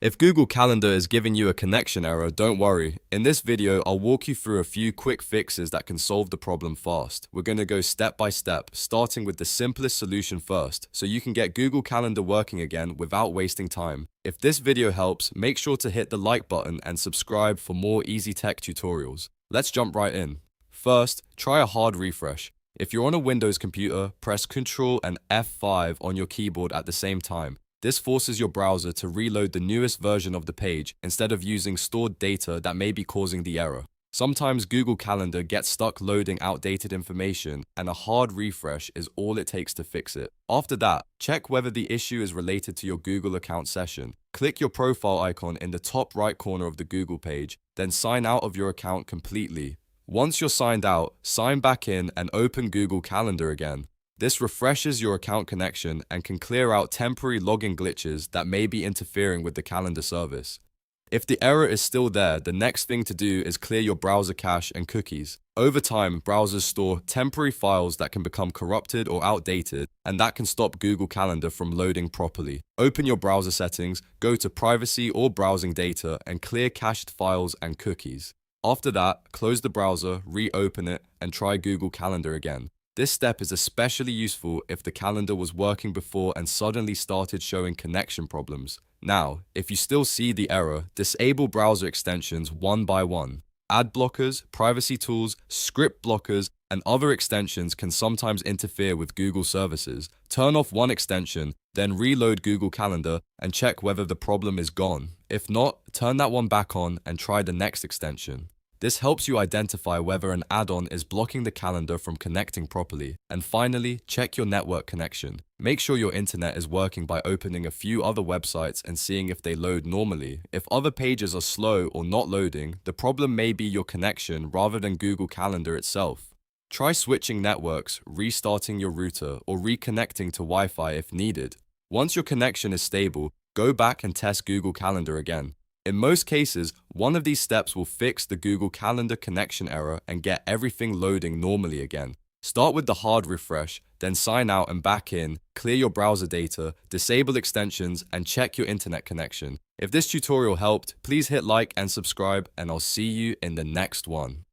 If Google Calendar is giving you a connection error, don't worry. In this video, I'll walk you through a few quick fixes that can solve the problem fast. We're going to go step by step, starting with the simplest solution first, so you can get Google Calendar working again without wasting time. If this video helps, make sure to hit the like button and subscribe for more easy tech tutorials. Let's jump right in. First, try a hard refresh. If you're on a Windows computer, press Ctrl and F5 on your keyboard at the same time. This forces your browser to reload the newest version of the page instead of using stored data that may be causing the error. Sometimes Google Calendar gets stuck loading outdated information, and a hard refresh is all it takes to fix it. After that, check whether the issue is related to your Google account session. Click your profile icon in the top right corner of the Google page, then sign out of your account completely. Once you're signed out, sign back in and open Google Calendar again. This refreshes your account connection and can clear out temporary login glitches that may be interfering with the calendar service. If the error is still there, the next thing to do is clear your browser cache and cookies. Over time, browsers store temporary files that can become corrupted or outdated, and that can stop Google Calendar from loading properly. Open your browser settings, go to Privacy or Browsing Data, and clear cached files and cookies. After that, close the browser, reopen it, and try Google Calendar again. This step is especially useful if the calendar was working before and suddenly started showing connection problems. Now, if you still see the error, disable browser extensions one by one. Ad blockers, privacy tools, script blockers, and other extensions can sometimes interfere with Google services. Turn off one extension, then reload Google Calendar and check whether the problem is gone. If not, turn that one back on and try the next extension. This helps you identify whether an add-on is blocking the calendar from connecting properly. And finally, check your network connection. Make sure your internet is working by opening a few other websites and seeing if they load normally. If other pages are slow or not loading, the problem may be your connection rather than Google Calendar itself. Try switching networks, restarting your router, or reconnecting to Wi-Fi if needed. Once your connection is stable, go back and test Google Calendar again. In most cases, one of these steps will fix the Google Calendar connection error and get everything loading normally again. Start with the hard refresh, then sign out and back in, clear your browser data, disable extensions, and check your internet connection. If this tutorial helped, please hit like and subscribe, and I'll see you in the next one.